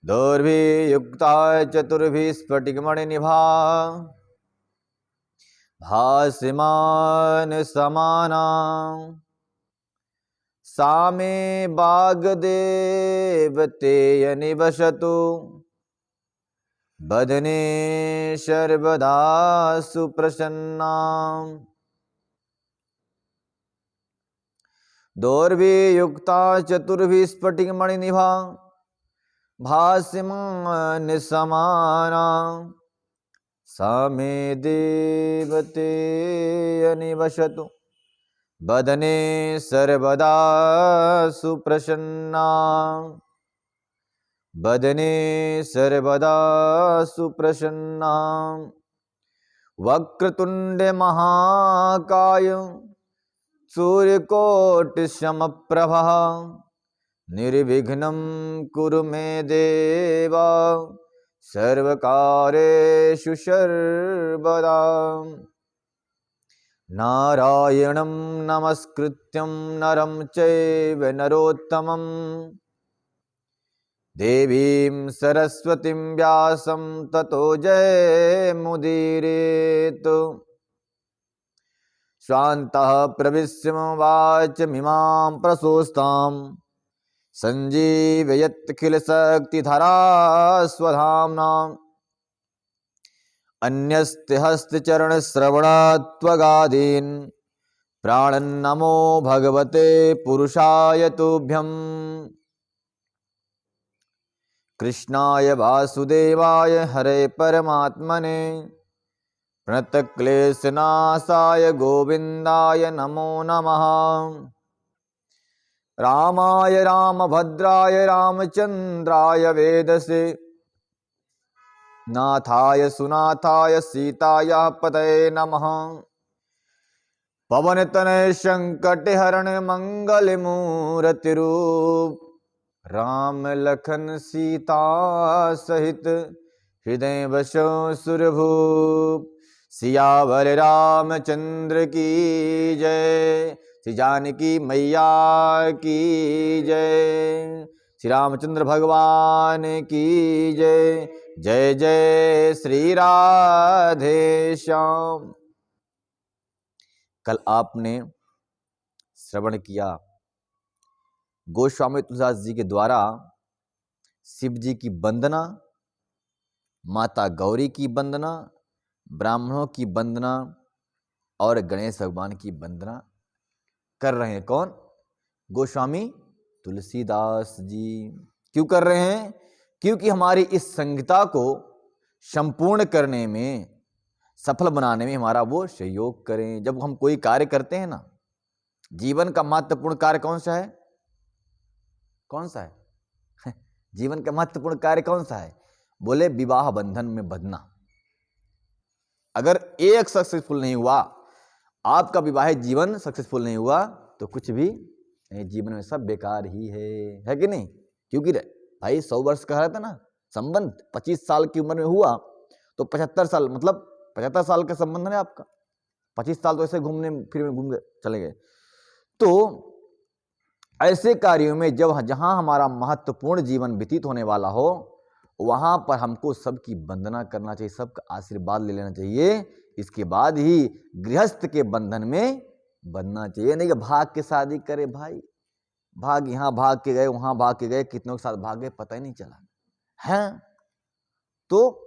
दोर्भिर्युक्ता चतुर्भिः स्फटिकमणिनिभा भासमान समाना सा मे वाग्देवतेय निवसतु बदने सर्वदा सुप्रसन्ना। दोर्भिर्युक्ता चतुर्भिः स्फटिकमणिनिभा भासमान समाना सा मे देवतेय निवसतु बदने सर्वदा सुप्रसन्ना। बदने सर्वदा सुप्रसन्ना। वक्रतुंड महाकाय सूर्यकोटि समप्रभा निर्विघ्नं कुरु मे देव सर्वकार्येषु सर्वदा। नारायणं नमस्कृत्यं नरं चैव नरोत्तमं देवीं सरस्वतीं व्यासं ततो जयमुदीरयेत्। स्वान्तः प्रविश्यवाचमिमां प्रशोस्तां सञ्जीवयत्यखिलशक्तिधरा स्वधाम्ना। अन्यस्ते हस्तचरणश्रवणात्वगादीन् प्राणन्नमो भगवते पुरुषाय तुभ्यम्। कृष्णाय वासुदेवाय हरे परमात्मने प्रणतक्लेशनाशाय गोविन्दाय नमो नमः। रामाय रामभद्राय रामचन्द्राय वेदसे नाथाय सुनाथाय सीतायाः पतये नमः। पवनतनय संकटहरण मंगलमूर्तिरूप राम लखन सीता सहित हृदय बसो सुरभूप। सियावर रामचंद्र की जय, श्री जानकी मैया की जय, श्री रामचंद्र भगवान की जय। जय जय श्री राधे श्याम। कल आपने श्रवण किया गोस्वामी तुलसीदास जी के द्वारा शिव जी की वंदना, माता गौरी की वंदना, ब्राह्मणों की वंदना और गणेश भगवान की वंदना कर रहे हैं। कौन? गोस्वामी तुलसीदास जी। क्यों कर रहे हैं? क्योंकि हमारी इस संहिता को संपूर्ण करने में, सफल बनाने में हमारा वो सहयोग करें। जब हम कोई कार्य करते हैं ना, जीवन का महत्वपूर्ण कार्य कौन सा है? कौन सा है? जीवन का महत्वपूर्ण कार्य कौन सा है? बोले विवाह बंधन में बंधना। अगर एक सक्सेसफुल नहीं हुआ, आपका विवाहित जीवन सक्सेसफुल नहीं हुआ, तो कुछ भी नहीं, जीवन में सब बेकार ही है कि नहीं? क्योंकि भाई 100 वर्ष का रहता ना संबंध, 25 साल की उम्र में हुआ तो 75 साल, मतलब 75 साल का संबंध है आपका। 25 साल तो ऐसे घूमने फिर घूम गए, चले गए। तो ऐसे कार्यों में जब जहां हमारा महत्वपूर्ण जीवन व्यतीत होने वाला हो, वहां पर हमको सबकी वंदना करना चाहिए, सबका आशीर्वाद ले लेना चाहिए। इसके बाद ही गृहस्थ के बंधन में बंधना चाहिए। नहीं कि भाग के शादी करे भाई, भाग यहाँ भाग के गए, वहां भाग के गए, कितनों के साथ भाग गए पता ही नहीं चला है। तो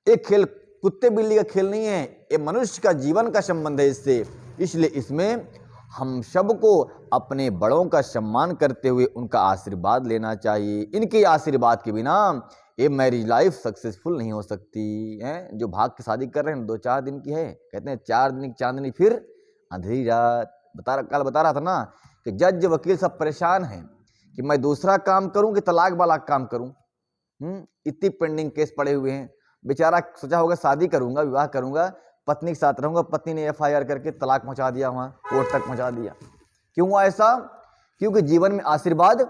एक खेल कुत्ते बिल्ली का खेल नहीं है, ये मनुष्य का जीवन का संबंध है इससे। इसलिए इसमें हम सबको अपने बड़ों का सम्मान करते हुए उनका आशीर्वाद लेना चाहिए। इनके आशीर्वाद के बिना ये मैरिज लाइफ सक्सेसफुल नहीं हो सकती है। जो भाग की शादी कर रहे हैं 2-4 दिन की है, कहते हैं 4 दिन की चांदनी फिर अंधेरी रात। कल बता रहा था ना कि जज वकील सब परेशान हैं कि मैं दूसरा काम करूं कि तलाक वाला काम करूं। इतनी पेंडिंग केस पड़े हुए हैं। बेचारा सोचा होगा शादी करूंगा, विवाह करूंगा, पत्नी के साथ रहूंगा, पत्नी ने FIR करके तलाक पहुंचा दिया, वहां कोर्ट तक पहुंचा दिया। क्यों हुआ ऐसा? क्योंकि जीवन में आशीर्वाद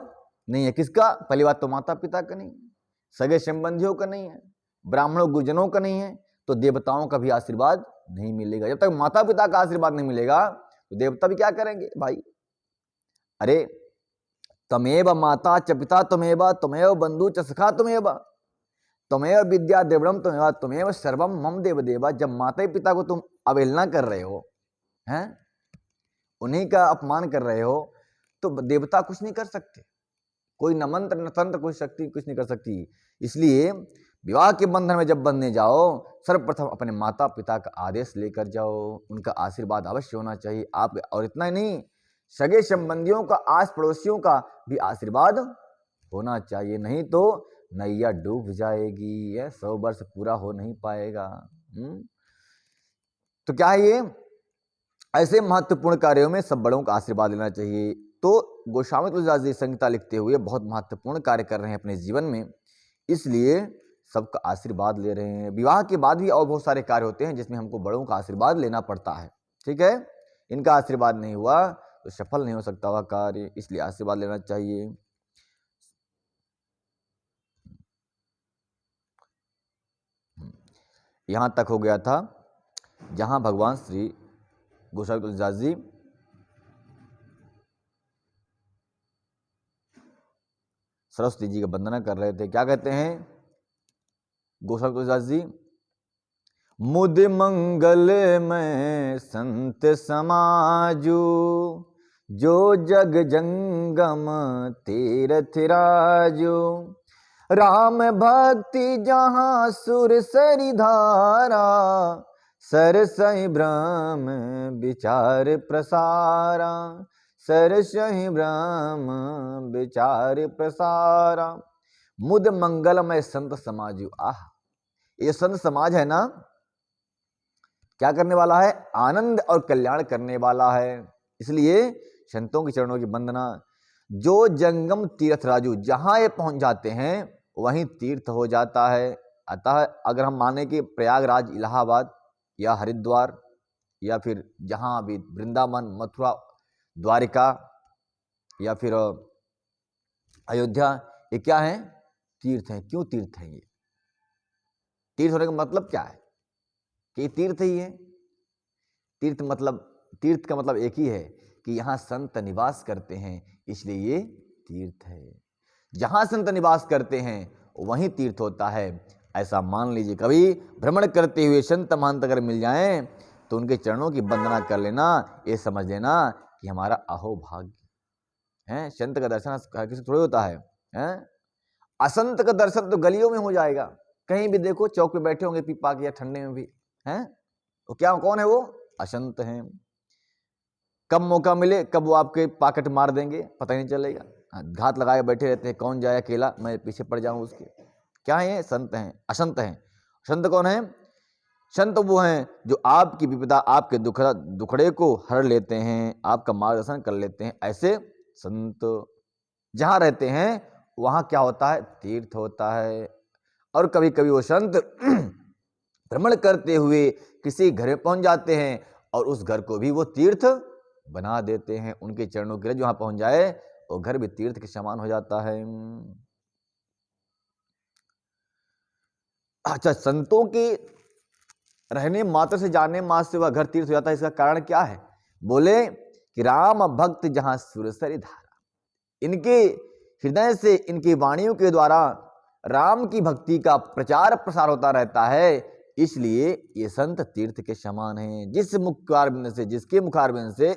नहीं है। किसका? पहली बात तो माता पिता का नहीं, सगे संबंधियों का नहीं है, ब्राह्मणों गुरुजनों का नहीं है, तो देवताओं का भी आशीर्वाद नहीं मिलेगा। जब तक माता पिता का आशीर्वाद नहीं मिलेगा तो देवता भी क्या करेंगे भाई? अरे तमेव माता च पिता त्वमेव त्वमेव बंधु च सखा त्वमेव त्वमेव विद्या द्रविणम त्वमेव त्वमेव सर्वम मम देव देवा। जब माता पिता को तुम अवहेलना कर रहे हो, हैं, उन्हीं का अपमान कर रहे हो, तो देवता कुछ नहीं कर सकते, कोई न मंत्र न तंत्र, कोई शक्ति कुछ नहीं कर सकती। इसलिए विवाह के बंधन में जब बंधने जाओ, सर्वप्रथम अपने माता पिता का आदेश लेकर जाओ, उनका आशीर्वाद अवश्य होना चाहिए आप। और इतना ही नहीं, सगे संबंधियों का, आस पड़ोसियों का भी आशीर्वाद होना चाहिए, नहीं तो नैया डूब जाएगी, 100 वर्ष पूरा हो नहीं पाएगा। तो क्या है ये, ऐसे महत्वपूर्ण कार्यों में सब बड़ों का आशीर्वाद लेना चाहिए। तो गोस्वामी तुलसीदास जी संहिता लिखते हुए बहुत महत्वपूर्ण कार्य कर रहे हैं अपने जीवन में, इसलिए सबका आशीर्वाद ले रहे हैं। विवाह के बाद भी और बहुत सारे कार्य होते हैं जिसमें हमको बड़ों का आशीर्वाद लेना पड़ता है, ठीक है। इनका आशीर्वाद नहीं हुआ तो सफल नहीं हो सकता वह कार्य, इसलिए आशीर्वाद लेना चाहिए। यहां तक हो गया था जहां भगवान श्री गोस्वामी तुलसीदास जी सरस्वती जी का वंदना कर रहे थे। क्या कहते हैं गोस्वामी तुलसीदास जी, मुद मंगल में संत समाजू, जो जग जंगम तीरथ राजू, राम भक्ति जहाँ सुर सरि धारा, सरसहि ब्रह्म विचार प्रसारा, सरसहि ब्रह्म विचार प्रसारा। मुद मंगलमय संत समाजू, आह, ये संत समाज है ना, क्या करने वाला है, आनंद और कल्याण करने वाला है। इसलिए संतों के चरणों की वंदना। जो जंगम तीर्थ राजू, जहां ये पहुंच जाते हैं वहीं तीर्थ हो जाता है। अतः अगर हम माने कि प्रयागराज, इलाहाबाद या हरिद्वार या फिर जहां भी वृंदावन, मथुरा, द्वारिका या फिर अयोध्या, ये क्या है, तीर्थ हैं। क्यों तीर्थ हैं ये? तीर्थ होने का मतलब क्या है कि तीर्थ ही है। तीर्थ का मतलब एक ही है कि यहाँ संत निवास करते हैं, इसलिए ये तीर्थ है। जहां संत निवास करते हैं वहीं तीर्थ होता है, ऐसा मान लीजिए। कभी भ्रमण करते हुए संत महंत अगर मिल जाएं तो उनके चरणों की वंदना कर लेना, ये समझ लेना कि हमारा अहोभाग्य है। संत का दर्शन किसी थोड़ी होता है? असंत का दर्शन तो गलियों में हो जाएगा, कहीं भी देखो, चौक पे बैठे होंगे पीपा के या ठंडे में भी, हैं, वो क्या, कौन है वो? असंत हैं। कब मौका मिले कब वो आपके पाकेट मार देंगे पता ही नहीं चलेगा। घात लगाए बैठे रहते हैं, कौन जाए अकेला, मैं पीछे पड़ जाऊं उसके। क्या है ये? संत हैं, असंत हैं। संत कौन है? संत वो हैं जो आपकी विपदा, आपके दुखड़े को हर लेते हैं, आपका मार्गदर्शन कर लेते हैं। ऐसे संत जहां रहते हैं वहां क्या होता है? तीर्थ होता है। और कभी कभी वो संत भ्रमण करते हुए किसी घर में पहुंच जाते हैं और उस घर को भी वो तीर्थ बना देते हैं। उनके चरणों के लिए जहां पहुंच जाए वो घर भी तीर्थ के समान हो जाता है। अच्छा, संतों के रहने मात्र से, जाने मात्र से वह घर तीर्थ हो जाता है, इसका कारण क्या है? बोले कि राम भक्त जहां सुरसरी धारा, इनके हृदय से, इनकी वाणियों के द्वारा राम की भक्ति का प्रचार प्रसार होता रहता है, इसलिए ये संत तीर्थ के समान हैं। जिसके मुखारबिंद से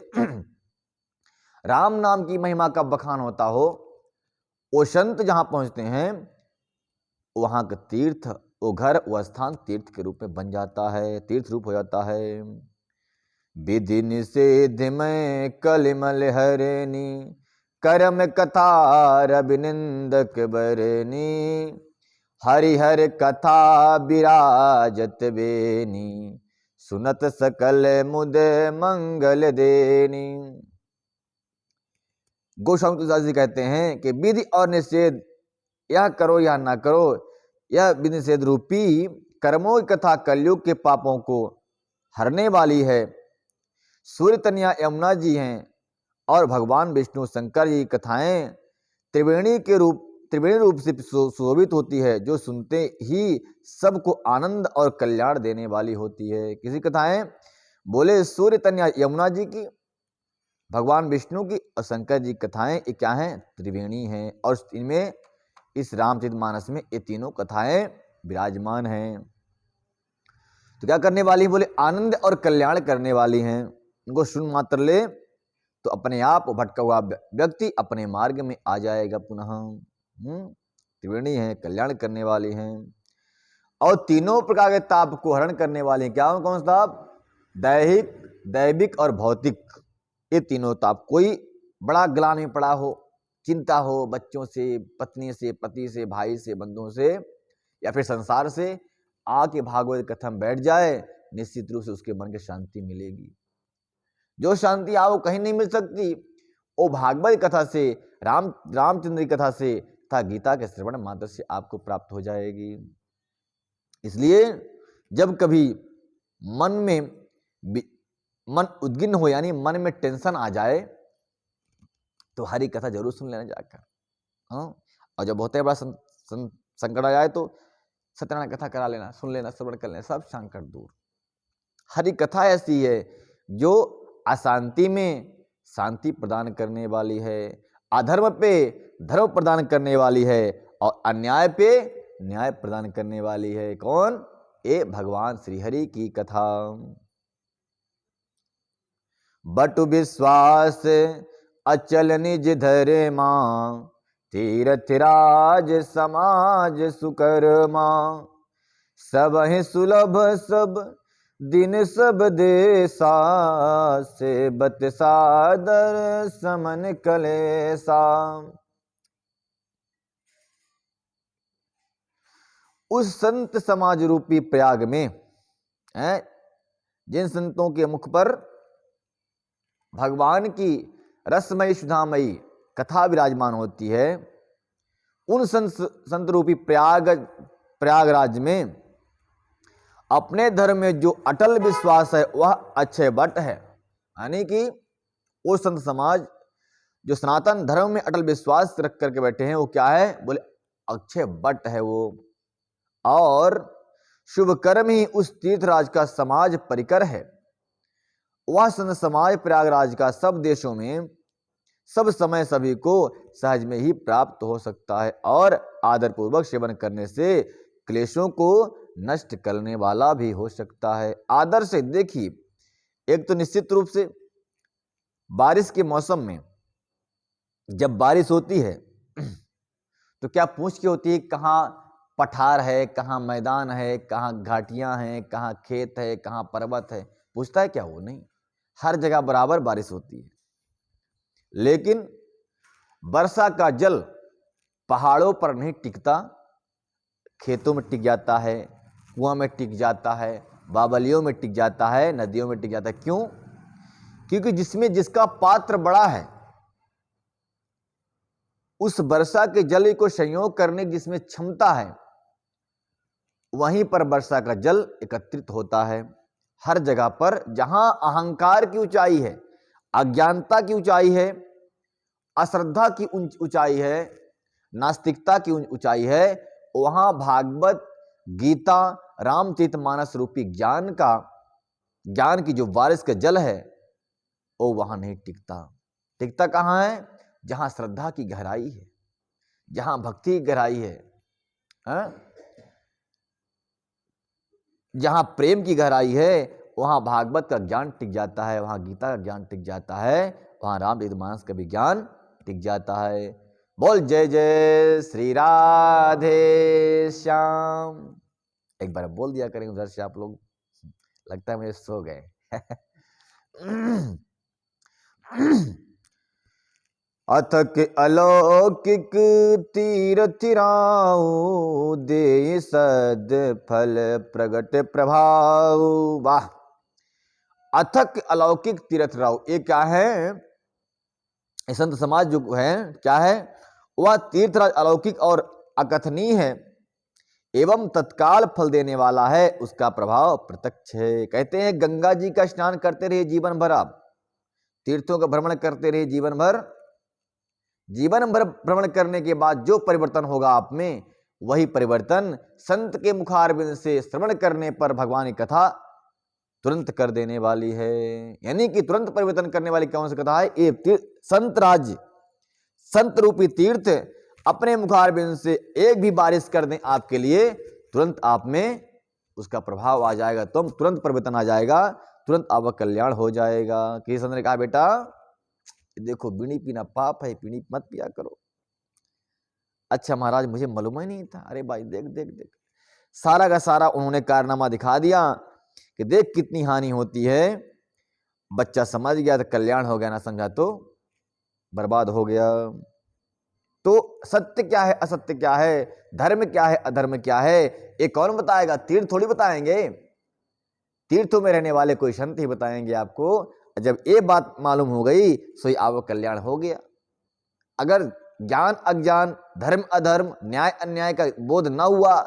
राम नाम की महिमा का बखान होता हो, वो संत जहां पहुंचते हैं वहां का तीर्थ, वो घर, वो स्थान तीर्थ के रूप में बन जाता है, तीर्थ रूप हो जाता है। विधि निषेध में कलिमल हरनी, कर्म कथा रविनिंदक बरनी, हरिहर कथा विराजत बेनी, सुनत सकल मुद मंगल देनी। गोस्वामी तुलसीदास जी कहते हैं कि विधि और निषेध, यह करो या ना करो, यह विधि निषेध रूपी कर्मों की कथा कलयुग के पापों को हरने वाली है। सूर्य तनया यमुना जी हैं और भगवान विष्णु शंकर जी की कथाएं त्रिवेणी रूप से सुशोभित होती है, जो सुनते ही सबको आनंद और कल्याण देने वाली होती है। किसी कथाएं? बोले सूर्य तनया यमुना जी की, भगवान विष्णु की और शंकर जी की कथाएं ये क्या हैं? त्रिवेणी हैं, और इनमें इस रामचरितमानस में ये तीनों कथाएं विराजमान हैं। तो क्या करने वाली है? बोले आनंद और कल्याण करने वाली हैं। उनको सुन मात्र ले तो अपने आप भटका हुआ व्यक्ति अपने मार्ग में आ जाएगा पुनः। त्रिवेणी है, कल्याण करने वाली हैं, और तीनों प्रकार के ताप को हरण करने वाले हैं। क्या कौन सा ताप? दैहिक, दैविक और भौतिक। ये तीनों ताप। कोई बड़ा ग्लानि में पड़ा हो, चिंता हो बच्चों से, पत्नी से, पति से, भाई से, बंधुओं से, या फिर संसार से, आके भागवत कथा में बैठ जाए, निश्चित रूप से उसके मन की शांति मिलेगी। जो शांति आपको कहीं नहीं मिल सकती, वो भागवत कथा से, रामचंद्र की कथा से तथा गीता के श्रवण मात्र से आपको प्राप्त हो जाएगी। इसलिए जब कभी मन उद्गिन्न हो, यानी मन में टेंशन आ जाए, तो हरि कथा जरूर सुन लेना जाकर। और जब होता है बड़ा संकट आ जाए, तो सत्यनारायण कथा करा लेना, सुन लेना, श्रवण कर लेना, सब संकट दूर। हरि कथा ऐसी है जो अशांति में शांति प्रदान करने वाली है, अधर्म पे धर्म प्रदान करने वाली है, और अन्याय पे न्याय प्रदान करने वाली है। कौन? ये भगवान श्री हरि की कथा। बटु विश्वास अचल निज धरे मां, तीरथ राज समाज सुकर्मा, सबहि सुलभ सब दिन सब देसा, से बत सादर समन कलेसा। उस संत समाज रूपी प्रयाग में जिन संतों के मुख पर भगवान की रसमयी सुधामयी कथा विराजमान होती है, उन संत रूपी प्रयागराज में अपने धर्म में जो अटल विश्वास है वह अक्षय वट है। यानी कि वो संत समाज जो सनातन धर्म में अटल विश्वास रख करके बैठे हैं, वो क्या है? बोले अक्षय वट है वो। और शुभ कर्म ही उस तीर्थराज का समाज परिकर है। वह संत समाज प्रयागराज का सब देशों में सब समय सभी को सहज में ही प्राप्त हो सकता है, और आदर पूर्वक सेवन करने से क्लेशों को नष्ट करने वाला भी हो सकता है। आदर से देखिए, एक तो निश्चित रूप से बारिश के मौसम में जब बारिश होती है तो क्या पूछ के होती है कहाँ पठार है, कहाँ मैदान है, कहाँ घाटियां हैं, कहाँ खेत है, कहाँ पर्वत है? पूछता है क्या? वो नहीं, हर जगह बराबर बारिश होती है। लेकिन वर्षा का जल पहाड़ों पर नहीं टिकता, खेतों में टिक जाता है, कुआं में टिक जाता है, बावलियों में टिक जाता है, नदियों में टिक जाता है। क्यों? क्योंकि जिसमें जिसका पात्र बड़ा है, उस वर्षा के जल को संयोग करने की जिसमें क्षमता है, वहीं पर वर्षा का जल एकत्रित होता है। हर जगह पर जहां अहंकार की ऊंचाई है, अज्ञानता की ऊंचाई है, अश्रद्धा की ऊंचाई है, नास्तिकता की ऊंचाई है, वहां भागवत गीता रामचरितमानस रूपी ज्ञान की जो बारिश का जल है वो वहां नहीं टिकता। टिकता कहां है? जहां श्रद्धा की गहराई है, जहां भक्ति की गहराई है, जहां प्रेम की गहराई है, वहां भागवत का ज्ञान टिक जाता है, वहां गीता का ज्ञान टिक जाता है, वहां रामचरितमानस का भी ज्ञान टिक जाता है। बोल जय जय श्री राधे श्याम। एक बार बोल दिया करें उधर से, आप लोग लगता है मुझे सो गए। अथक अलौकिक तीरथ राउ, दे सद फल प्रगट प्रभाव। वाह! अथक अलौकिक तीरथ राउ, ये क्या है? संत समाज जो है क्या है? वह तीर्थराज अलौकिक और अकथनीय है एवं तत्काल फल देने वाला है, उसका प्रभाव प्रत्यक्ष है। कहते हैं गंगा जी का स्नान करते रहिए जीवन भर, आप तीर्थों का भ्रमण करते रहिए जीवन भर भ्रमण करने के बाद जो परिवर्तन होगा आप में, वही परिवर्तन संत के मुखारविंद से श्रवण करने पर भगवान की कथा तुरंत कर देने वाली है। यानी कि तुरंत परिवर्तन करने वाली कौन सी कथा है? ये संत राज्य, संत रूपी तीर्थ अपने मुखारबिंद से एक भी बारिश कर दें आपके लिए, तुरंत आप में उसका प्रभाव आ जाएगा, तुरंत परिवर्तन आ जाएगा, तुरंत आपका कल्याण हो जाएगा। किसी संत ने कहा बेटा देखो बीड़ी पीना पाप है, बीड़ी मत पिया करो। अच्छा महाराज मुझे मालूम ही नहीं था। अरे भाई देख देख देख, सारा का सारा उन्होंने कारनामा दिखा दिया कि देख कितनी हानि होती है। बच्चा समझ गया तो कल्याण हो गया, ना समझा तो बर्बाद हो गया। तो सत्य क्या है, असत्य क्या है, धर्म क्या है, अधर्म क्या है, ये कौन बताएगा? तीर्थ थोड़ी बताएंगे। तीर्थों में रहने वाले कोई संत ही बताएंगे आपको। जब ये बात मालूम हो गई सो आपका कल्याण हो गया। अगर ज्ञान अज्ञान, धर्म अधर्म, न्याय अन्याय का बोध न हुआ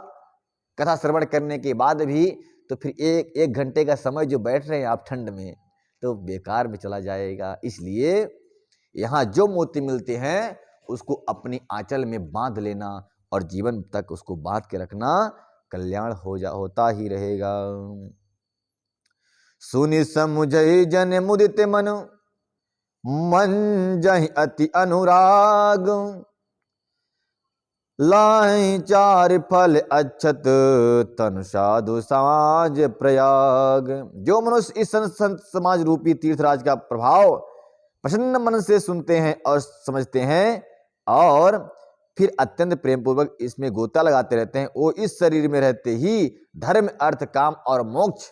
कथा श्रवण करने के बाद भी, तो फिर एक घंटे का समय जो बैठ रहे हैं आप ठंड में, तो बेकार में चला जाएगा। इसलिए यहाँ जो मोती मिलते हैं उसको अपनी आंचल में बांध लेना और जीवन तक उसको बांध के रखना, कल्याण होता ही रहेगा। सुनि समुझई जन मुदित मन, मन जहि अति अनुराग, लाई चार फल अच्छत तन साधु समाज प्रयाग। जो मनुष्य इस संत समाज रूपी तीर्थराज का प्रभाव प्रसन्न मन से सुनते हैं और समझते हैं और फिर अत्यंत प्रेम पूर्वक इसमें गोता लगाते रहते हैं, वो इस शरीर में रहते ही धर्म अर्थ काम और मोक्ष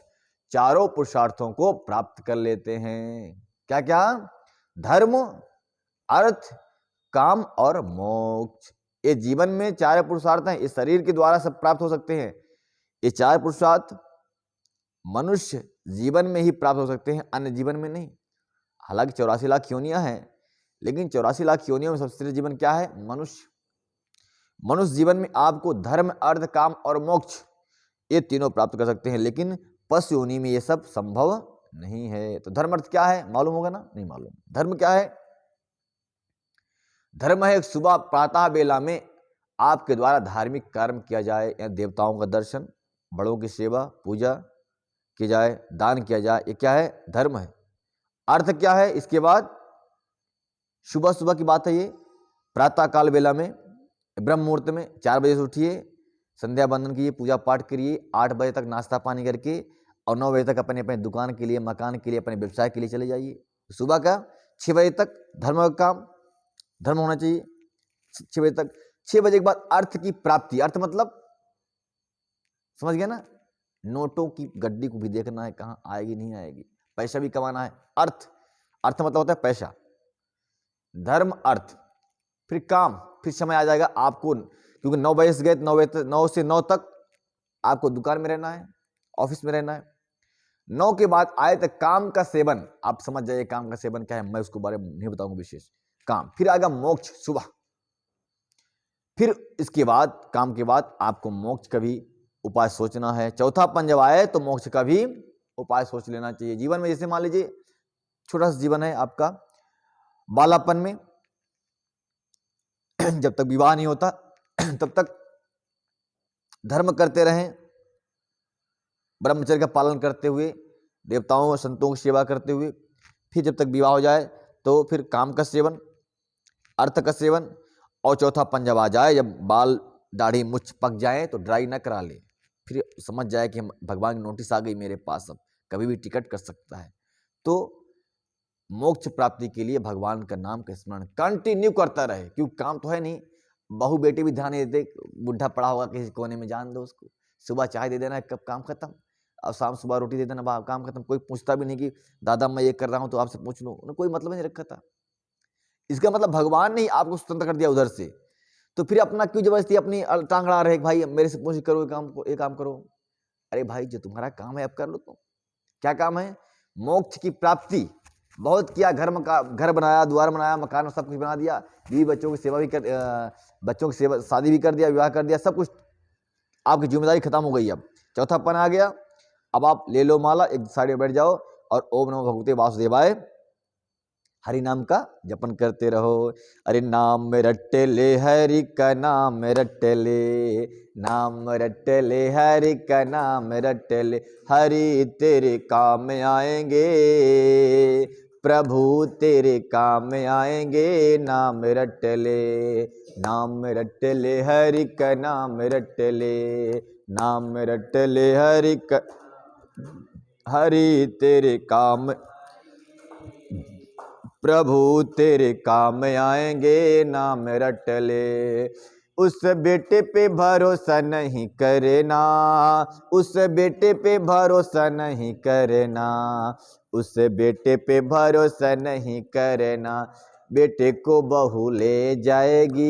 चारों पुरुषार्थों को प्राप्त कर लेते हैं। क्या क्या? धर्म अर्थ काम और मोक्ष। ये जीवन में चार पुरुषार्थ हैं, इस शरीर के द्वारा सब प्राप्त हो सकते हैं। ये चार पुरुषार्थ मनुष्य जीवन में ही प्राप्त हो सकते हैं, अन्य जीवन में नहीं। हालांकि 84 लाख योनियां हैं, लेकिन 84 लाख योनियों में सबसे श्रेष्ठ जीवन क्या है? मनुष्य। मनुष्य जीवन में आपको धर्म अर्थ काम और मोक्ष ये तीनों प्राप्त कर सकते हैं, लेकिन पशु योनि में ये सब संभव नहीं है। तो धर्म अर्थ क्या है मालूम होगा ना? नहीं मालूम। धर्म क्या है? धर्म है सुबह प्रातः बेला में आपके द्वारा धार्मिक कर्म किया जाए, या देवताओं का दर्शन, बड़ों की सेवा पूजा की जाए, दान किया जाए, ये क्या है? धर्म है। अर्थ क्या है? इसके बाद सुबह सुबह की बात है ये, प्रातः काल बेला में ब्रह्म मुहूर्त में 4 बजे से उठिए, संध्या बंदन कीजिए, पूजा पाठ करिए, 8 बजे तक नाश्ता पानी करके और 9 बजे तक अपने अपने दुकान के लिए, मकान के लिए, अपने व्यवसाय के लिए चले जाइए। सुबह का 6 बजे तक धर्म का काम, धर्म होना चाहिए 6 बजे तक। 6 बजे के बाद अर्थ की प्राप्ति। अर्थ मतलब समझ गया ना? नोटों की गड्डी को भी देखना है कहाँ आएगी नहीं आएगी, पैसा भी कमाना है। अर्थ, अर्थ मतलब होता है पैसा। धर्म अर्थ, फिर काम, फिर समय आ जाएगा आपको, क्योंकि 9 बजे से गए 9 से 9 तक आपको दुकान में रहना है, ऑफिस में रहना है। 9 के बाद आए तक काम का सेवन। आप समझ जाइए काम का सेवन क्या है, मैं उसके बारे में नहीं बताऊंगा विशेष। काम, फिर आएगा मोक्ष सुबह। फिर इसके बाद काम के बाद आपको मोक्ष का भी उपाय सोचना है। चौथापन जब आए तो मोक्ष का भी उपाय सोच लेना चाहिए। जीवन में जैसे मान लीजिए छोटा सा जीवन है आपका, बालापन में जब तक विवाह नहीं होता तब तक धर्म करते रहें, ब्रह्मचर्य का पालन करते हुए, देवताओं और संतों की सेवा करते हुए। फिर जब तक विवाह हो जाए तो फिर काम का सेवन, अर्थ का सेवन, और चौथापन जब आ जाए, जब बाल दाढ़ी मुछ पक जाए तो ड्राई न करा ले, फिर समझ जाए कि भगवान की नोटिस आ गई मेरे पास, अब कभी भी टिकट कर सकता है। तो मोक्ष प्राप्ति के लिए भगवान का नाम का स्मरण कंटिन्यू करता रहे, क्योंकि काम तो है नहीं। बहू बेटी भी ध्यान नहीं देते, बुढ़ा पड़ा होगा किसी कोने में, जान दो उसको। सुबह चाय दे देना, कब काम खत्म, और शाम सुबह रोटी दे देना, काम खत्म। कोई पूछता भी नहीं कि दादा मैं ये कर रहा हूँ तो आपसे पूछ लो, उन्हें कोई मतलब नहीं रखा था। इसका मतलब भगवान ने आपको स्वतंत्र कर दिया उधर से, तो फिर अपना क्यों जबरदस्ती अपनी टांग अड़ा रहे, भाई मेरे से पूछ करो, ये काम करो। अरे भाई जो तुम्हारा काम है अब कर लो। तो क्या काम है? मोक्ष की प्राप्ति। बहुत किया, घर बनाया, द्वार बनाया, मकान सब कुछ बना दिया, बीवी बच्चों की सेवा भी कर, बच्चों की सेवा, शादी भी कर दिया, विवाह कर दिया, सब कुछ आपकी जिम्मेदारी खत्म हो गई। अब चौथापन आ गया। अब आप ले लो माला, एक साइड में बैठ जाओ और ओम नमो भगवते वासुदेवाय हरि नाम का जपन करते रहो। अरे नाम रट ले हरि का नाम रट ले, नाम रट ले हरि का नाम रट ले, हरि तेरे काम आएंगे, प्रभु तेरे काम आएंगे। नाम रट ले, नाम रट ले हरि का नाम रट ले, नाम रट ले हरि का, हरि तेरे काम, प्रभु तेरे काम आएंगे। नाम रट ले। उस बेटे पे भरोसा नहीं करना, उस बेटे पे भरोसा नहीं करना, उस बेटे पे भरोसा नहीं करना, बेटे को बहू ले जाएगी,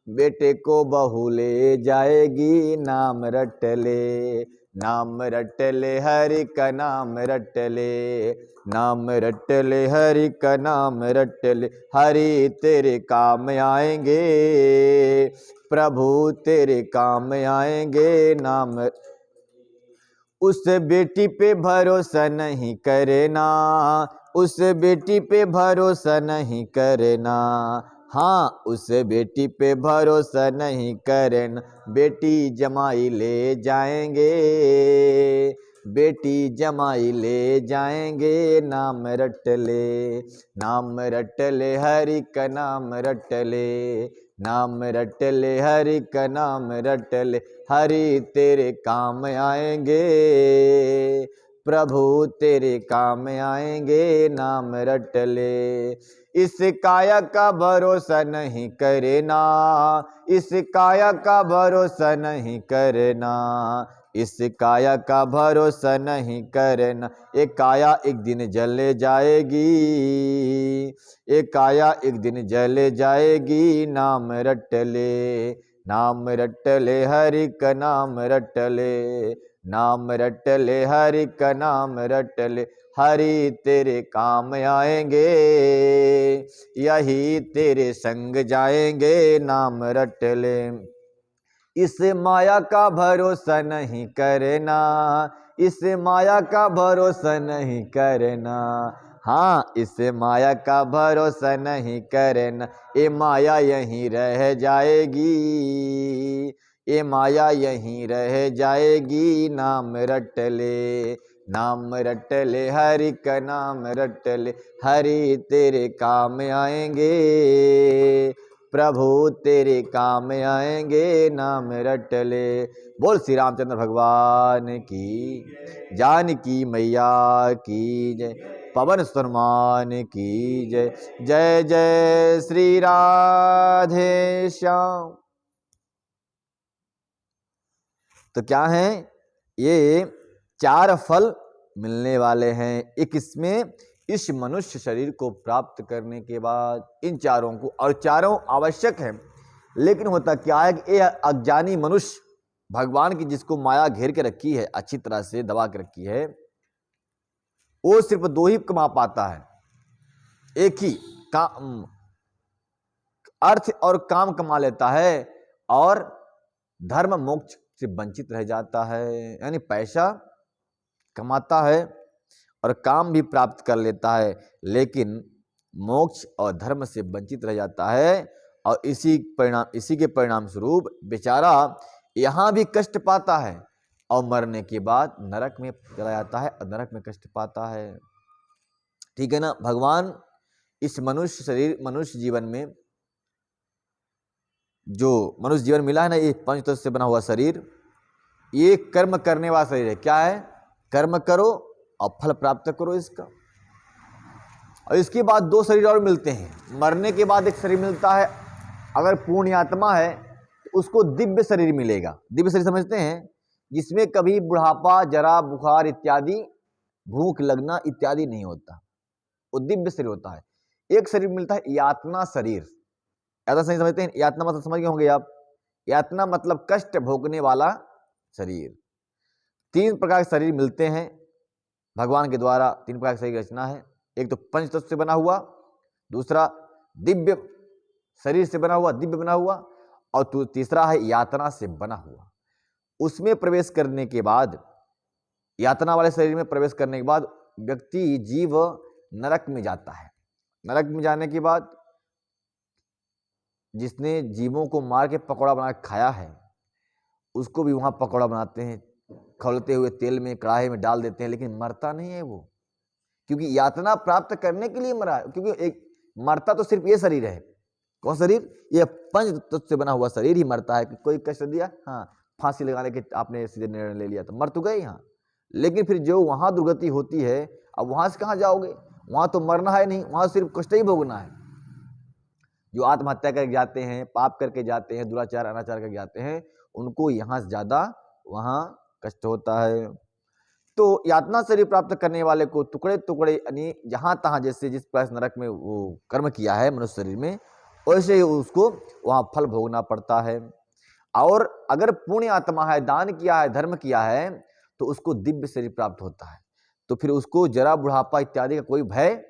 बेटे को बहू ले जाएगी। नाम रट ले, नाम रट ले हरि का नाम रट ले, नाम रट ले हरि का नाम रट ले, हरि तेरे काम आएंगे, प्रभु तेरे काम आएंगे। नाम, उस बेटी पे भरोसा नहीं करना, उस बेटी पे भरोसा नहीं करना, हाँ उस बेटी पे भरोसा नहीं करना, बेटी जमाई ले जाएंगे, बेटी जमाई ले जाएंगे। नाम रट ले, नाम रट ले हरि का नाम रट ले, नाम रट ले हरि का नाम रट ले, हरि तेरे काम आएंगे, प्रभु तेरे काम आएंगे। नाम रट ले। इस काया का भरोसा नहीं करना, इस काया का भरोसा नहीं करना, इस काया का भरोसा नहीं करना, ये काया एक दिन जले जाएगी, ये काया एक दिन जले जाएगी। नाम रट ले, नाम रट ले हरि का नाम रट ले, नाम रट ले हरि का नाम रट ले, हरि तेरे काम आएंगे, यही तेरे संग जाएंगे। नाम रट ले। इस माया का भरोसा नहीं करना, इस माया का भरोसा नहीं करना, हाँ इस माया का भरोसा नहीं करना, ये माया यहीं रह जाएगी, ये माया यहीं रह जाएगी। नाम रट ले, नाम रट ले हरि का नाम रट ले, हरि तेरे काम आएंगे, प्रभु तेरे काम आएंगे। नाम रट ले। बोल श्री रामचंद्र भगवान की, जानकी मैया की जय, पवन हनुमान की जय। जय जय श्री राधे श्याम। तो क्या है ये? 4 फल मिलने वाले हैं। एक इसमें इस मनुष्य शरीर को प्राप्त करने के बाद इन चारों को, और चारों आवश्यक हैं, लेकिन होता क्या है कि ये अज्ञानी मनुष्य भगवान की जिसको माया घेर के रखी है, अच्छी तरह से दबा के रखी है, वो सिर्फ 2 ही कमा पाता है, एक ही काम, अर्थ और काम कमा लेता है, और धर्म मोक्ष से वंचित रह जाता है। यानी पैसा कमाता है और काम भी प्राप्त कर लेता है, लेकिन मोक्ष और धर्म से वंचित रह जाता है, और इसी के परिणाम स्वरूप बेचारा यहाँ भी कष्ट पाता है, और मरने के बाद नरक में चला जाता है और नरक में कष्ट पाता है। ठीक है ना। भगवान इस मनुष्य शरीर, मनुष्य जीवन में जो मनुष्य जीवन मिला है ना, ये 5 तत्व से बना हुआ शरीर, ये कर्म करने वाला शरीर है। क्या है? कर्म करो और फल प्राप्त करो इसका। और इसके बाद 2 शरीर और मिलते हैं। मरने के बाद एक शरीर मिलता है, अगर पुण्यात्मा है तो उसको दिव्य शरीर मिलेगा। दिव्य शरीर समझते हैं? जिसमें कभी बुढ़ापा, जरा, बुखार इत्यादि, भूख लगना इत्यादि नहीं होता, वो दिव्य शरीर होता है। एक शरीर मिलता है यातना शरीर। यातना शरीर समझते हैं? यातना मतलब समझ गए होंगे आप। यातना मतलब कष्ट भोगने वाला शरीर। 3 प्रकार के शरीर मिलते हैं भगवान के द्वारा। 3 प्रकार के शरीर की रचना है। एक तो पंच तत्व से बना हुआ, दूसरा दिव्य शरीर से बना हुआ, दिव्य बना हुआ, और तीसरा है यातना से बना हुआ। उसमें प्रवेश करने के बाद, यातना वाले शरीर में प्रवेश करने के बाद व्यक्ति, जीव नरक में जाता है। नरक में जाने के बाद जिसने जीवों को मार के पकौड़ा बना के खाया है उसको भी वहाँ पकौड़ा बनाते हैं, खौलते हुए तेल में कढ़ाई में डाल देते हैं, लेकिन मरता नहीं है वो, क्योंकि यातना प्राप्त करने के लिए मरा है। क्योंकि एक मरता तो सिर्फ ये शरीर है। कौन शरीर? ये पंच तत्व से बना हुआ शरीर ही मरता है। कि कोई कष्ट दिया, हाँ फांसी लगाने के आपने सीधे निर्णय ले लिया तो मर तो गए यहाँ, लेकिन फिर जो वहाँ दुर्गति होती है, अब वहाँ से कहाँ जाओगे? वहाँ तो मरना है नहीं, वहाँ सिर्फ कष्ट ही भोगना है। जो आत्महत्या करके जाते हैं, पाप करके जाते हैं, दुराचार अनाचार करके जाते हैं, उनको यहाँ से ज्यादा वहाँ कष्ट होता है। तो यातना शरीर प्राप्त करने वाले को टुकड़े टुकड़े यानी जहां तहां जैसे जिस प्रकार नरक में वो कर्म किया है मनुष्य शरीर में, वैसे ही उसको वहां फल भोगना पड़ता है। और अगर पुण्य आत्मा है, दान किया है, धर्म किया है, तो उसको दिव्य शरीर प्राप्त होता है। तो फिर उसको जरा बुढ़ापा इत्यादि का कोई भय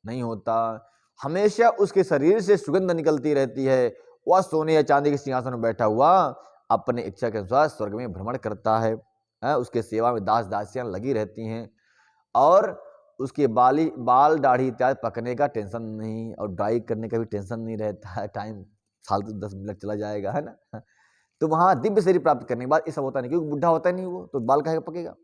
नहीं होता। हमेशा उसके शरीर से सुगंध निकलती रहती है। वह सोने या चांदी के सिंहासन में बैठा हुआ अपने इच्छा के अनुसार स्वर्ग में भ्रमण करता है। उसके सेवा में दास दासियां लगी रहती हैं और उसके बाल दाढ़ी इत्यादि पकने का टेंशन नहीं और ड्राई करने का भी टेंशन नहीं रहता है। टाइम फालतू 10 मिनट चला जाएगा, है ना। तो वहां दिव्य शरीर प्राप्त करने के बाद ये सब होता नहीं, क्योंकि बुढ़ा होता नहीं वो, तो बाल काहे पकेगा।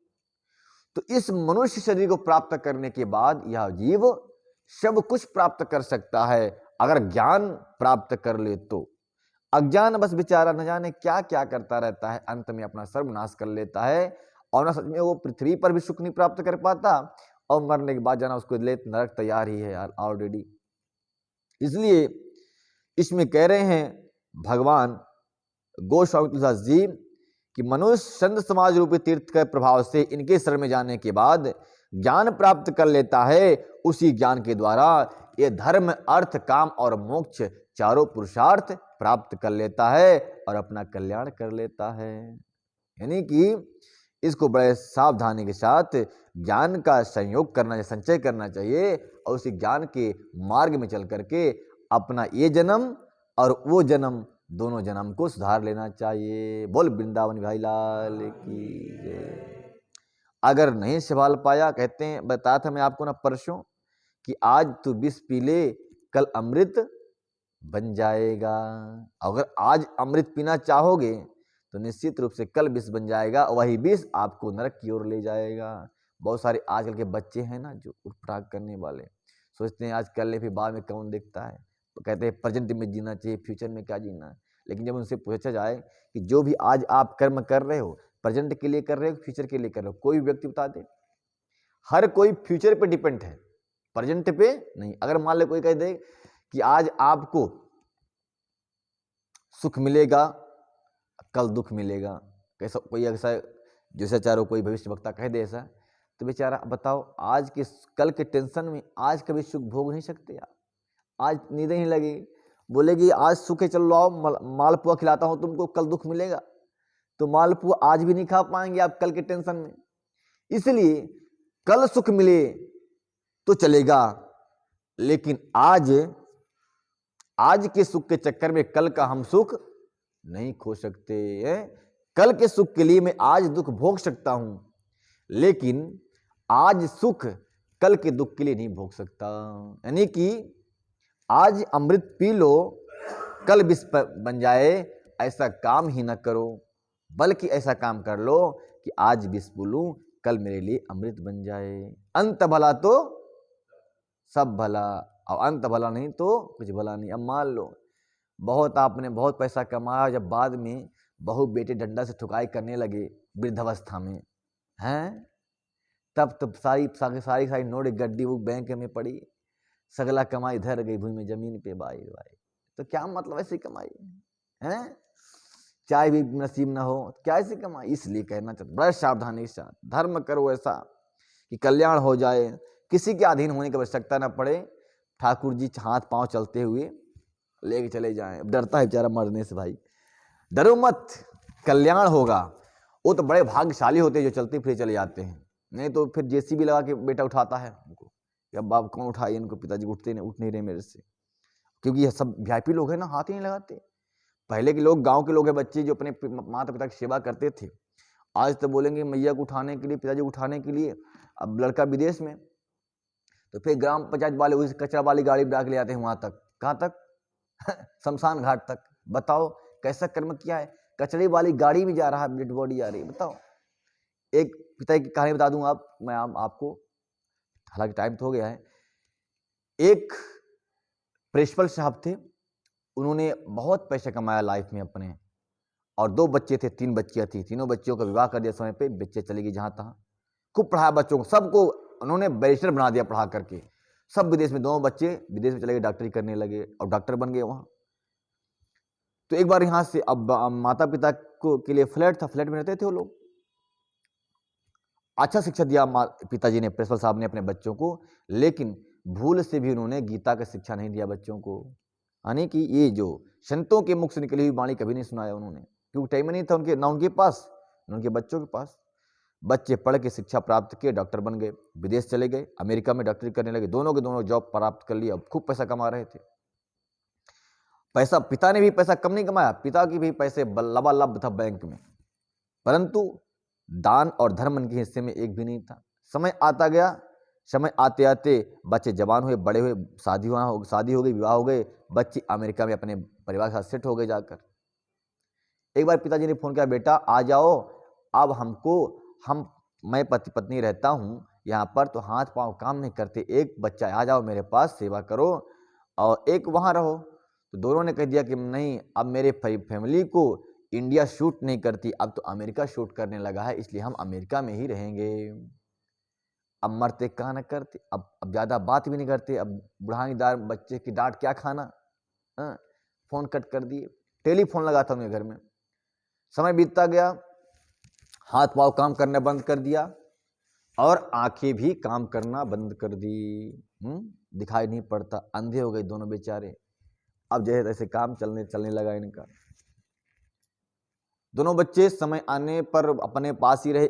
तो इस मनुष्य शरीर को प्राप्त करने के बाद यह जीव सब कुछ प्राप्त कर सकता है अगर ज्ञान प्राप्त कर ले तो। अज्ञान बस बेचारा न जाने क्या क्या करता रहता है, अंत में अपना सर्वनाश कर लेता है और न सच में वो पृथ्वी पर भी सुख नहीं प्राप्त कर पाता और मरने के बाद जाना उसको ले नरक तैयार ही है यार ऑलरेडी। इसलिए इसमें कह रहे हैं भगवान गोस्वामी तुलसीदास जी कि मनुष्य संत समाज रूपी तीर्थ के प्रभाव से इनके शरण में जाने के बाद ज्ञान प्राप्त कर लेता है। उसी ज्ञान के द्वारा ये धर्म, अर्थ, काम और मोक्ष चारों पुरुषार्थ प्राप्त कर लेता है और अपना कल्याण कर लेता है। यानी कि इसको बड़े सावधानी के साथ ज्ञान का संयोग करना, संचय करना चाहिए और उसी ज्ञान के मार्ग में चल करके अपना ये जन्म और वो जन्म दोनों जन्म को सुधार लेना चाहिए। बोल वृंदावन भाई लाल की जय। अगर नहीं संभाल पाया, कहते हैं, बताया था मैं आपको ना परसों कि आज तू विष पी ले, कल अमृत बन जाएगा। अगर आज अमृत पीना चाहोगे तो निश्चित रूप से कल विष बन जाएगा और वही विष आपको नरक की ओर ले जाएगा। बहुत सारे आजकल के बच्चे हैं ना जो उठपटांग करने वाले, सोचते हैं आज कर ले फिर बाद में कौन देखता है, तो कहते हैं प्रेजेंट में जीना चाहिए, फ्यूचर में क्या जीना है। लेकिन जब उनसे पूछा जाए कि जो भी आज आप कर्म कर रहे हो प्रेजेंट के लिए कर रहे हो, फ्यूचर के लिए कर रहे हो, कोई व्यक्ति बता दे। हर कोई फ्यूचर पे डिपेंड है, प्रेजेंट पे नहीं। अगर मान ले कोई कह दे कि आज आपको सुख मिलेगा कल दुख मिलेगा, कैसा कोई ऐसा जैसा चारो कोई भविष्य वक्ता कह दे ऐसा, तो बेचारा बताओ आज के कल के टेंशन में आज कभी सुख भोग नहीं सकते आप। आज नींद नहीं लगेगी, बोलेगी आज सुखे चलो आओ मालपुआ खिलाता हूं तुमको, कल दुख मिलेगा, तो मालपुआ आज भी नहीं खा पाएंगे आप कल के टेंशन में। इसलिए कल सुख मिले तो चलेगा, लेकिन आज के सुख के चक्कर में कल का हम सुख नहीं खो सकते हैं। कल के सुख के लिए मैं आज दुख भोग सकता हूं, लेकिन आज सुख कल के दुख के लिए नहीं भोग सकता। यानी कि आज अमृत पी लो कल विष बन जाए, ऐसा काम ही न करो, बल्कि ऐसा काम कर लो कि आज विष बोलूं कल मेरे लिए अमृत बन जाए। अंत भला तो सब भला, और अंत भला नहीं तो कुछ भला नहीं। अब मान लो बहुत आपने बहुत पैसा कमाया, जब बाद में बहू बेटे डंडा से ठुकाई करने लगे वृद्धावस्था में हैं, तब सारी नोट गड्डी वो बैंक में पड़ी, सगला कमाई इधर गई भूमि में जमीन पे बाई। तो क्या मतलब ऐसी कमाई है, चाय भी नसीब ना हो क्या ऐसी कमाई। इसलिए कहना चाहता बड़ा सावधानी के साथ धर्म करो ऐसा कि कल्याण हो जाए, किसी के अधीन होने की आवश्यकता ना पड़े, ठाकुर जी हाथ पांव चलते हुए लेके चले जाएं। डरता है बेचारा मरने से, भाई डरो मत, कल्याण होगा। वो तो बड़े भाग्यशाली होते हैं जो चलते फिर चले जाते हैं, नहीं तो फिर जेसीबी लगा के बेटा उठाता है उनको, या बाप कौन उठाए इनको, पिताजी उठ नहीं रहे मेरे से, क्योंकि ये सब वीआईपी लोग हैं ना, हाथ ही नहीं लगाते। पहले के लोग, गांव के लोग हैं बच्चे जो अपने माता पिता की सेवा करते थे, आज तो बोलेंगे मैया को उठाने के लिए, पिताजी को उठाने के लिए। अब लड़का विदेश में तो फिर ग्राम पंचायत वाले उस कचरा वाली गाड़ी में डाल के ले जाते हैं वहां तक, कहाँ तक शमशान घाट तक। बताओ कैसा कर्म किया है, कचरे वाली गाड़ी में जा रहा है, डेड बॉडी जा रही है। बताओ। एक पिता की कहानी बता दूं मैं आपको, हालांकि टाइम तो हो गया है। एक प्रिंसिपल साहब थे, उन्होंने बहुत पैसे कमाया लाइफ में अपने, और 2 बच्चे थे, 3 बच्चियां थी, तीनों बच्चियों का विवाह कर दिया समय पे, बच्चे चले गए जहां तहां। खूब पढ़ाया बच्चों को, सबको उन्होंने बैरिस्टर बना दिया पढ़ा करके। सब विदेश में, 2 बच्चे विदेश में चले गए, डॉक्टरी करने लगे और डॉक्टर बन गए वहां। तो एक बार यहां से अब माता पिता को के लिए फ्लैट था, फ्लैट में रहते थे वो लोग। अच्छा शिक्षा दिया पिताजी ने, प्रिंसिपल साहब ने अपने बच्चों को, लेकिन भूल से भी उन्होंने गीता का शिक्षा नहीं दिया बच्चों को। यानी कि ये जो संतों के मुख से निकली हुई वाणी कभी नहीं सुनाया उन्होंने, क्योंकि टाइम नहीं था उनके, ना उनके पास ना उनके बच्चों के पास। बच्चे पढ़ के शिक्षा प्राप्त किए, डॉक्टर बन गए, विदेश चले गए, अमेरिका में डॉक्टरी करने लगे, दोनों के दोनों जॉब प्राप्त कर लिया, अब खूब पैसा कमा रहे थे। पैसा, पिता ने भी पैसा कम नहीं कमाया, पिता की भी पैसे लबालब था बैंक में, परंतु दान और धर्म उनके हिस्से में एक भी नहीं था। समय आता गया, समय आते आते बच्चे जवान हुए, बड़े हुए, शादी हो गई, विवाह हो गए, बच्चे अमेरिका में अपने परिवार के साथ सेट हो गए जाकर। एक बार पिताजी ने फोन किया, बेटा आ जाओ, अब मैं पति पत्नी रहता हूँ यहाँ पर, तो हाथ पांव काम नहीं करते, एक बच्चा आ जाओ मेरे पास, सेवा करो, और एक वहाँ रहो। तो दोनों ने कह दिया कि नहीं, अब मेरे फैमिली को इंडिया शूट नहीं करती, अब तो अमेरिका शूट करने लगा है, इसलिए हम अमेरिका में ही रहेंगे। अब मरते कहाँ न करते, अब ज़्यादा बात भी नहीं करते, अब बुढ़ानीदार बच्चे की डांट क्या खाना। फोन कट कर दिए, टेलीफोन लगा था उनके घर में। समय बीतता गया, हाथ पांव काम करना बंद कर दिया और आंखें भी काम करना बंद कर दी। दिखाई नहीं पड़ता, अंधे हो गए दोनों बेचारे। अब जैसे तैसे काम चलने लगा इनका। दोनों बच्चे समय आने पर अपने पास ही रहे।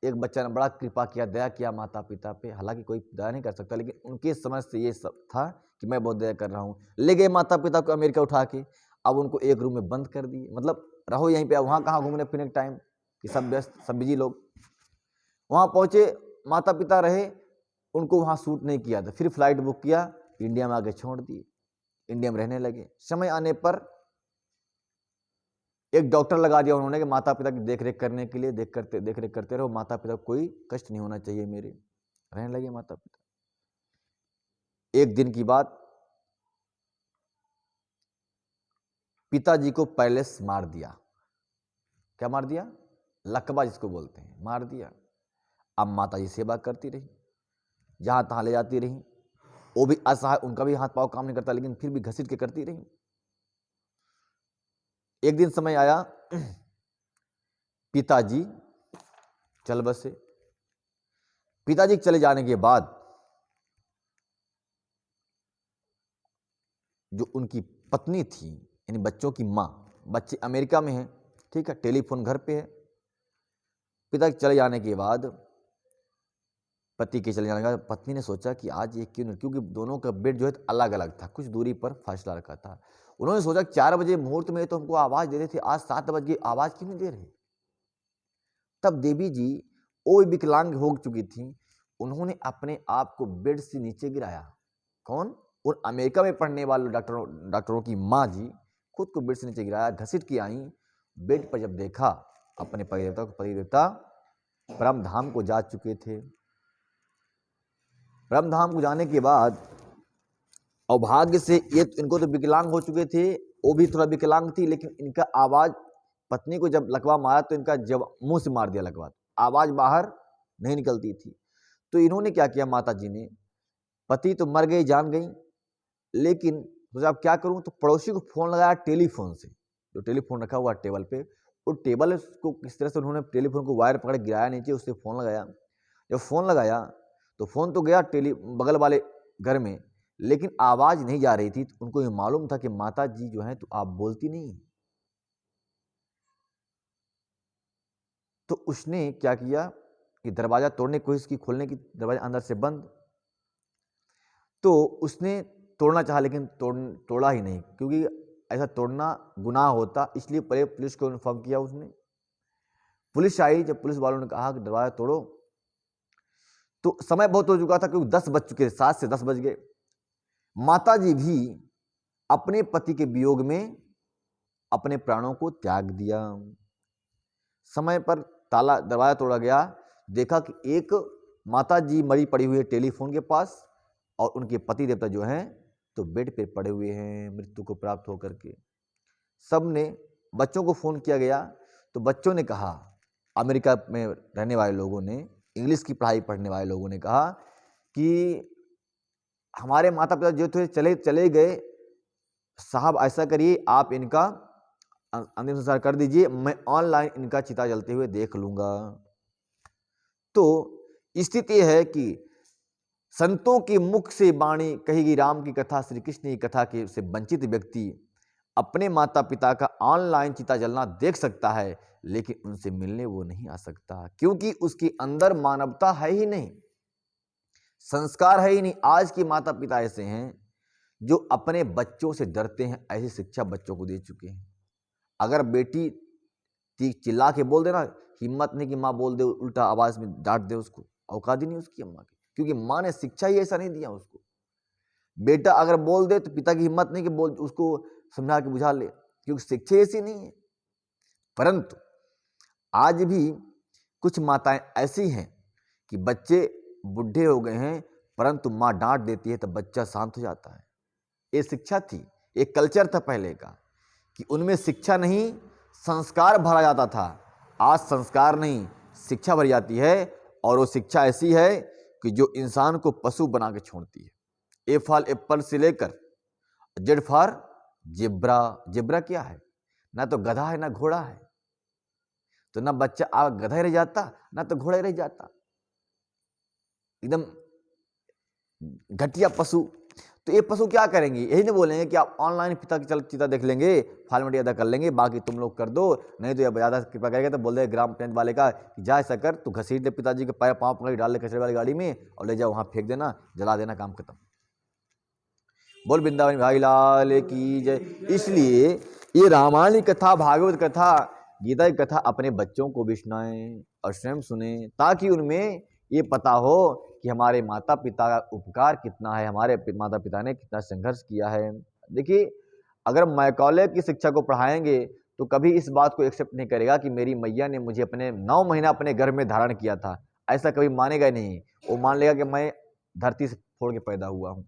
एक बच्चा ने बड़ा कृपा किया, दया किया माता पिता पे, हालांकि कोई दया नहीं कर सकता, लेकिन उनके समझ से ये सब था कि मैं बहुत दया कर रहा हूँ। ले गए माता पिता को अमेरिका उठा के, अब उनको एक रूम में बंद कर दिए, मतलब रहो यहीं पे, वहाँ कहाँ घूमने फिरने का टाइम, कि सब व्यस्त, सब बिजी लोग। वहाँ पहुँचे, माता पिता रहे, उनको वहाँ सूट नहीं किया था, फिर फ्लाइट बुक किया, इंडिया में आके छोड़ दिए, इंडिया में रहने लगे। समय आने पर एक डॉक्टर लगा दिया उन्होंने कि माता पिता की देखरेख करने के लिए, देख रेख करते रहो, माता पिता को कोई कष्ट नहीं होना चाहिए मेरे। रहने लगे माता पिता। एक दिन की बात, पिताजी को पैलेस मार दिया। क्या मार दिया? लकवा जिसको बोलते हैं, मार दिया। अब माता जी सेवा करती रही, जहां तहां ले जाती रही, वो भी असहाय, उनका भी हाथ पांव काम नहीं करता, लेकिन फिर भी घसीट के करती रही। एक दिन समय आया, पिताजी चल बसे। पिताजी चले जाने के बाद जो उनकी पत्नी थी, यानी बच्चों की माँ, बच्चे अमेरिका में हैं, ठीक है, टेलीफोन घर पे है। पिता के चले जाने के बाद, पति के चले जाने के बाद पत्नी ने सोचा कि आज ये क्यों नहीं, क्योंकि दोनों का बेड जो है अलग अलग था, कुछ दूरी पर फासला रखा था। उन्होंने सोचा 4 बजे मुहूर्त में तो हमको आवाज दे रहे थे, आज 7 बजे आवाज क्यों नहीं दे रहे। तब देवी जी वो विकलांग हो चुकी थी, उन्होंने अपने आप को बेड से नीचे गिराया। कौन? उन अमेरिका में पढ़ने वाले डॉक्टरों की माँ जी खुद को बेड से नीचे गिराया, घसीट के आई। बेड पर जब देखा, अपने पतिदेवता परम धाम को जा चुके थे। परम धाम को जाने के बाद अभाग्य से इनको तो विकलांग हो चुके थे, वो भी थोड़ा विकलांग थी, लेकिन इनका आवाज, पत्नी को जब लकवा मारा तो इनका जब मुंह से मार दिया लकवा, आवाज बाहर नहीं निकलती थी। तो इन्होंने क्या किया, माता जी ने, पति तो मर गई, जान गई, लेकिन सोचा अब क्या करूं, तो पड़ोसी को फोन लगाया टेलीफोन से, जो टेलीफोन रखा हुआ टेबल पे, और टेबल को किस तरह से उन्होंने टेलीफोन को वायर पकड़ गिराया नीचे, उससे फोन लगाया। जब फोन लगाया तो फोन तो गया बगल वाले घर में, लेकिन आवाज नहीं जा रही थी। तो उनको ये मालूम था कि माता जी जो है तो आप बोलती नहीं। तो उसने क्या किया कि दरवाजा तोड़ने की कोशिश की, खोलने की, दरवाजा अंदर से बंद। तो उसने तोड़ना चाहा, लेकिन तोड़ा ही नहीं, क्योंकि ऐसा तोड़ना गुनाह होता, इसलिए पहले पुलिस को इन्फॉर्म किया उसने। पुलिस आई, जब पुलिस वालों ने कहा कि दरवाजा तोड़ो, तो समय बहुत हो चुका था क्योंकि 10 बज चुके थे, 7 से 10 बज गए। माता जी भी अपने पति के वियोग में अपने प्राणों को त्याग दिया। समय पर ताला दरवाजा तोड़ा गया, देखा कि एक माता जी मरी पड़ी हुई है टेलीफोन के पास और उनके पति देवता जो हैं तो बेड पे पड़े हुए हैं मृत्यु को प्राप्त होकर के। सब ने बच्चों को फ़ोन किया गया तो बच्चों ने कहा, अमेरिका में रहने वाले लोगों ने, इंग्लिश की पढ़ाई पढ़ने वाले लोगों ने कहा कि हमारे माता पिता जो थे चले गए, साहब ऐसा करिए आप इनका अंतिम संस्कार कर दीजिए, मैं ऑनलाइन इनका चिता जलते हुए देख लूंगा। तो स्थिति है कि संतों के मुख से वाणी कहेगी राम की कथा, श्री कृष्ण की कथा के से वंचित व्यक्ति अपने माता पिता का ऑनलाइन चिता जलना देख सकता है, लेकिन उनसे मिलने वो नहीं आ सकता, क्योंकि उसके अंदर मानवता है ही नहीं, संस्कार है ही नहीं। आज के माता पिता ऐसे हैं जो अपने बच्चों से डरते हैं, ऐसी शिक्षा बच्चों को दे चुके हैं। अगर बेटी चिल्ला के बोल देना, हिम्मत नहीं कि माँ बोल दे, उल्टा आवाज में डांट दे उसको, औकात ही नहीं उसकी अम्मा की, क्योंकि माँ ने शिक्षा ही ऐसा नहीं दिया उसको। बेटा अगर बोल दे तो पिता की हिम्मत नहीं कि बोल उसको समझा के बुझा ले, क्योंकि शिक्षा ऐसी नहीं है। परंतु आज भी कुछ माताएं ऐसी हैं कि बच्चे बुढ़े हो गए हैं परंतु माँ डांट देती है तो बच्चा शांत हो जाता है। ये शिक्षा थी, एक कल्चर था पहले का कि उनमें शिक्षा नहीं संस्कार भरा जाता था। आज संस्कार नहीं शिक्षा भरी जाती है, और वो शिक्षा ऐसी है कि जो इंसान को पशु बना के छोड़ती है। ए फॉर एप्पल से लेकर जेड फॉर जेब्रा। जेब्रा क्या है? ना तो गधा है ना घोड़ा है, तो ना बच्चा गधा ही रह जाता ना तो घोड़ा ही रह जाता, एकदम घटिया पशु। तो ये पशु क्या करेंगे? यही नहीं बोलेंगे कि आप ऑनलाइन पिता की चलचित्र देख लेंगे, फॉर्मेलिटी अदा कर लेंगे, बाकी तुम लोग कर दो, नहीं तो ये ज़्यादा कृपा करेगा तो बोल दे ग्राम पंचायत वाले का कि जा ऐसा कर, तू घसीट ले पिताजी के पैर पाँव पकड़ डाल ले कचरे वाली गाड़ी में और ले जाओ वहाँ फेंक देना, जला देना, काम खत्म। बोल वृंदावन भाई लाल की जय। इसलिए ये रामायण की कथा, भागवत कथा, गीता की कथा अपने बच्चों को भी सुनाएं और स्वयं सुने, ताकि उनमें ये पता हो कि हमारे माता पिता का उपकार कितना है, हमारे माता पिता ने कितना संघर्ष किया है। देखिए, अगर मैकॉले की शिक्षा को पढ़ाएंगे तो कभी इस बात को एक्सेप्ट नहीं करेगा कि मेरी मैया ने मुझे अपने 9 महीना अपने गर्भ में धारण किया था, ऐसा कभी मानेगा नहीं। वो मान लेगा कि मैं धरती से फोड़ के पैदा हुआ हूँ,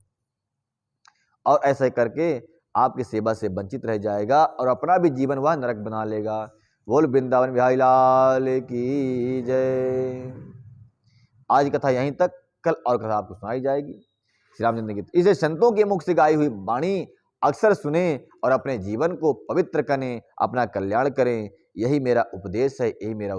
और ऐसा करके आपकी सेवा से वंचित रह जाएगा और अपना भी जीवन वह नरक बना लेगा। बोल वृंदावन बिहारी लाल की जय। आज कथा यहीं तक, कल और कथा आपको सुनाई जाएगी श्री रामचंद्र की। इसे संतों के मुख से गाई हुई वाणी अक्सर सुने और अपने जीवन को पवित्र करें, अपना कल्याण करें, यही मेरा उपदेश है, यही मेरा